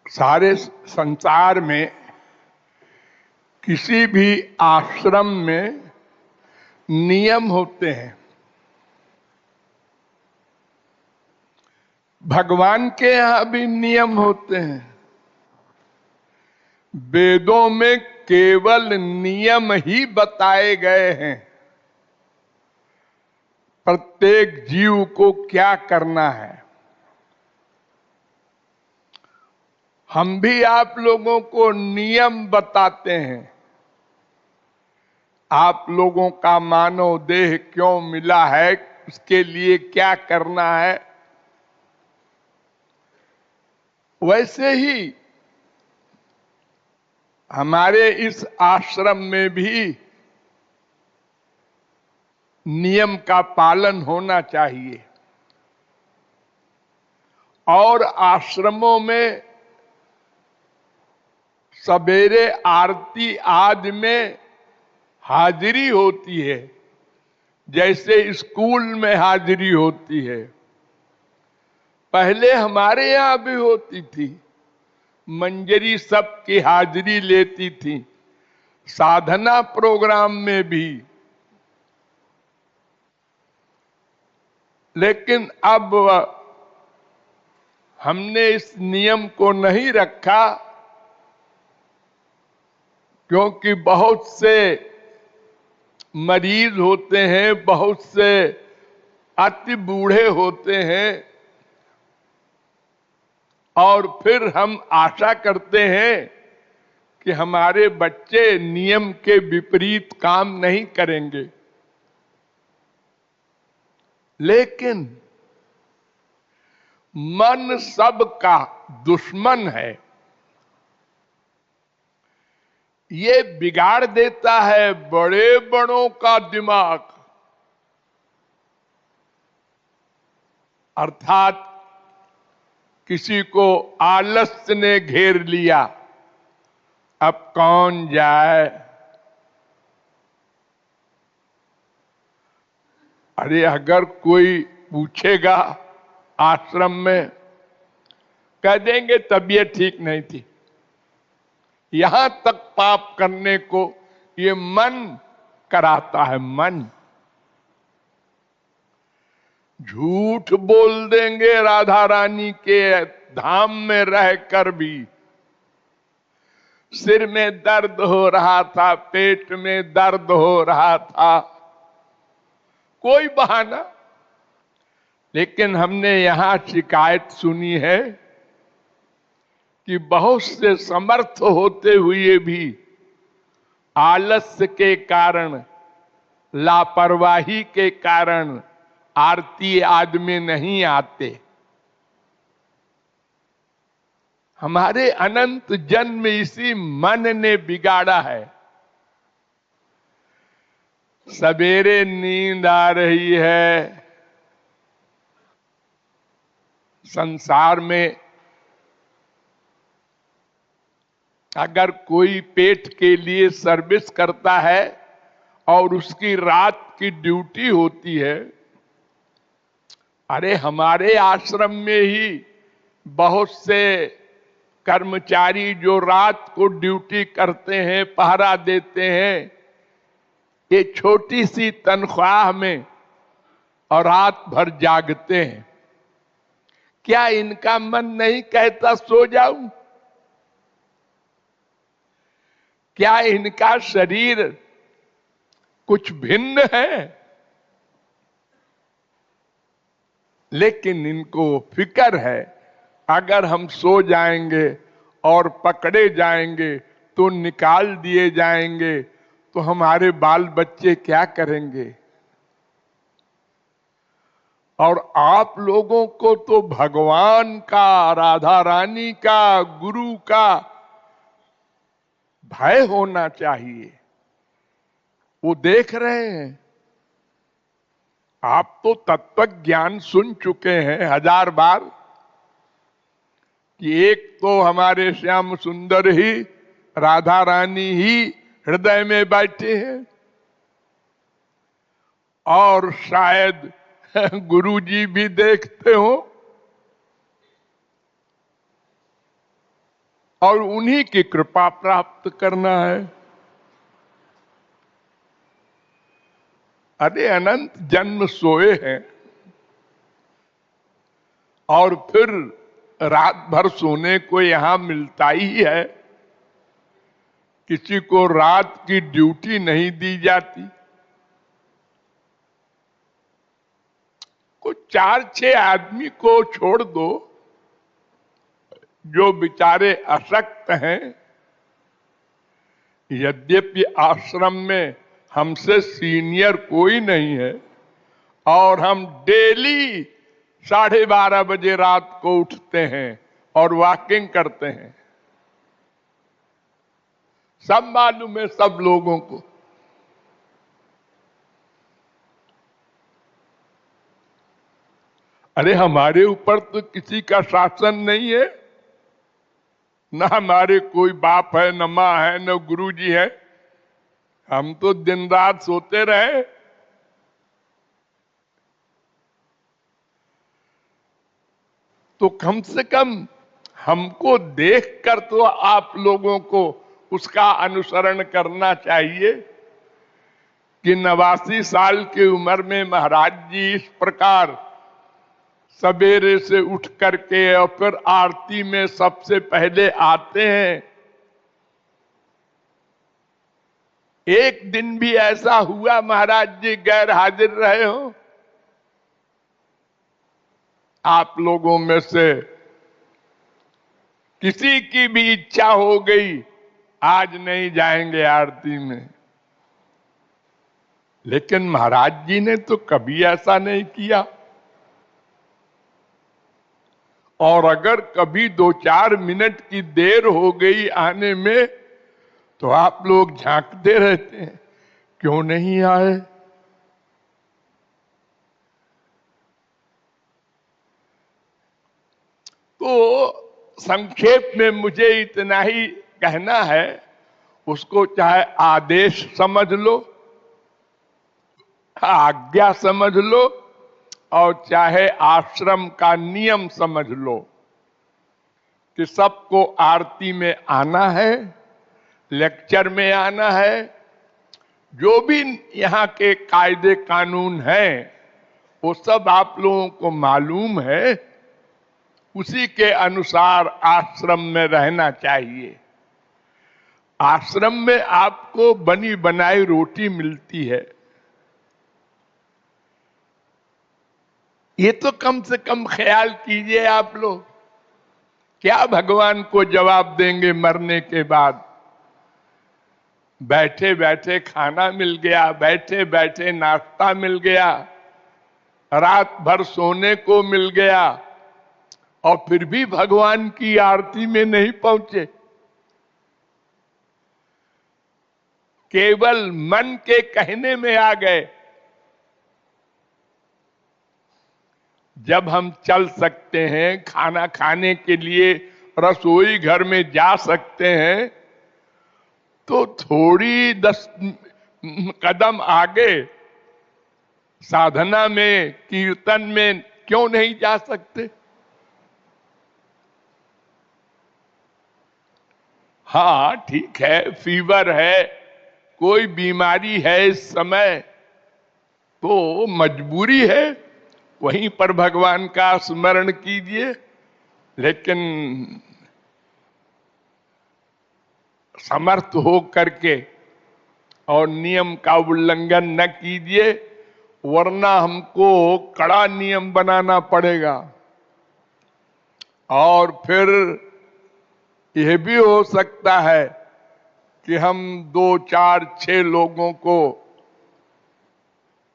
सारे संसार में किसी भी आश्रम में नियम होते हैं। भगवान के यहाँ भी नियम होते हैं। वेदों में केवल नियम ही बताए गए हैं, प्रत्येक जीव को क्या करना है। हम भी आप लोगों को नियम बताते हैं। आप लोगों का मानव देह क्यों मिला है, उसके लिए क्या करना है। वैसे ही हमारे इस आश्रम में भी नियम का पालन होना चाहिए। और आश्रमों में सवेरे आरती आदि में हाजिरी होती है, जैसे स्कूल में हाजिरी होती है। पहले हमारे यहाँ भी होती थी। मंजरी सबकी हाजिरी लेती थी, साधना प्रोग्राम में भी। लेकिन अब हमने इस नियम को नहीं रखा, क्योंकि बहुत से मरीज होते हैं, बहुत से अति बूढ़े होते हैं, और फिर हम आशा करते हैं कि हमारे बच्चे नियम के विपरीत काम नहीं करेंगे। लेकिन मन सबका दुश्मन है। ये बिगाड़ देता है बड़े बड़ों का दिमाग। अर्थात किसी को आलस्य ने घेर लिया, अब कौन जाए। अरे अगर कोई पूछेगा आश्रम में, कह देंगे तबीयत ठीक नहीं थी। यहां तक पाप करने को ये मन कराता है। मन झूठ बोल देंगे राधा रानी के धाम में रहकर भी। सिर में दर्द हो रहा था, पेट में दर्द हो रहा था, कोई बहाना। लेकिन हमने यहां शिकायत सुनी है कि बहुत से समर्थ होते हुए भी आलस्य के कारण, लापरवाही के कारण आरती आदि में नहीं आते। हमारे अनंत जन्म इसी मन ने बिगाड़ा है। सवेरे नींद आ रही है। संसार में अगर कोई पेट के लिए सर्विस करता है और उसकी रात की ड्यूटी होती है, अरे हमारे आश्रम में ही बहुत से कर्मचारी जो रात को ड्यूटी करते हैं, पहरा देते हैं, ये छोटी सी तनख्वाह में और रात भर जागते हैं। क्या इनका मन नहीं कहता सो जाऊं? क्या इनका शरीर कुछ भिन्न है? लेकिन इनको फिक्र है, अगर हम सो जाएंगे और पकड़े जाएंगे तो निकाल दिए जाएंगे, तो हमारे बाल बच्चे क्या करेंगे। और आप लोगों को तो भगवान का, राधा रानी का, गुरु का भय होना चाहिए। वो देख रहे हैं। आप तो तत्व ज्ञान सुन चुके हैं 1000 बार कि एक तो हमारे श्याम सुंदर ही, राधा रानी ही हृदय में बैठे हैं, और शायद गुरु जी भी देखते हो। और उन्हीं की कृपा प्राप्त करना है। अरे अनंत जन्म सोए हैं और फिर रात भर सोने को यहां मिलता ही है। किसी को रात की ड्यूटी नहीं दी जाती। को 4-6 आदमी को छोड़ दो जो बेचारे अशक्त हैं। यद्यपि आश्रम में हमसे सीनियर कोई नहीं है और हम डेली 12:30 बजे रात को उठते हैं और वॉकिंग करते हैं। सब मालूम है सब लोगों को। अरे हमारे ऊपर तो किसी का शासन नहीं है, न हमारे कोई बाप है, न माँ है, न गुरु जी है। हम तो दिन रात सोते रहे। तो कम से कम हमको देखकर तो आप लोगों को उसका अनुसरण करना चाहिए कि 89 साल की उम्र में महाराज जी इस प्रकार सवेरे से उठ करके और फिर आरती में सबसे पहले आते हैं। एक दिन भी ऐसा हुआ महाराज जी गैर हाजिर रहे हो? आप लोगों में से किसी की भी इच्छा हो गई आज नहीं जाएंगे आरती में, लेकिन महाराज जी ने तो कभी ऐसा नहीं किया। और अगर कभी 2-4 मिनट की देर हो गई आने में तो आप लोग झांकते रहते हैं, क्यों नहीं आए? तो संक्षेप में मुझे इतना ही कहना है, उसको चाहे आदेश समझ लो, आज्ञा समझ लो, और चाहे आश्रम का नियम समझ लो कि सबको आरती में आना है, लेक्चर में आना है। जो भी यहाँ के कायदे कानून हैं वो सब आप लोगों को मालूम है। उसी के अनुसार आश्रम में रहना चाहिए। आश्रम में आपको बनी बनाई रोटी मिलती है, ये तो कम से कम ख्याल कीजिए आप लोग। क्या भगवान को जवाब देंगे मरने के बाद? बैठे बैठे खाना मिल गया, बैठे बैठे नाश्ता मिल गया, रात भर सोने को मिल गया, और फिर भी भगवान की आरती में नहीं पहुंचे। केवल मन के कहने में आ गए। जब हम चल सकते हैं, खाना खाने के लिए रसोई घर में जा सकते हैं, तो थोड़ी 10 कदम आगे साधना में, कीर्तन में क्यों नहीं जा सकते? हाँ ठीक है, फीवर है, कोई बीमारी है इस समय, तो मजबूरी है, वहीं पर भगवान का स्मरण कीजिए। लेकिन समर्थ हो करके और नियम का उल्लंघन न कीजिए, वरना हमको कड़ा नियम बनाना पड़ेगा। और फिर यह भी हो सकता है कि हम 2-4-6 लोगों को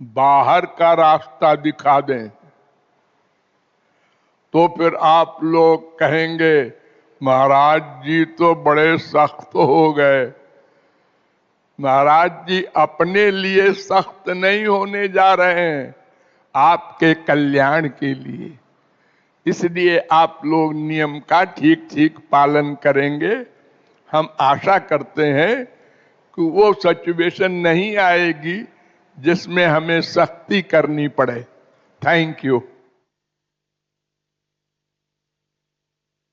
बाहर का रास्ता दिखा दें, तो फिर आप लोग कहेंगे महाराज जी तो बड़े सख्त हो गए। महाराज जी अपने लिए सख्त नहीं होने जा रहे हैं, आपके कल्याण के लिए। इसलिए आप लोग नियम का ठीक ठीक पालन करेंगे। हम आशा करते हैं कि वो सिचुएशन नहीं आएगी जिसमें हमें सख्ती करनी पड़े। Thank you.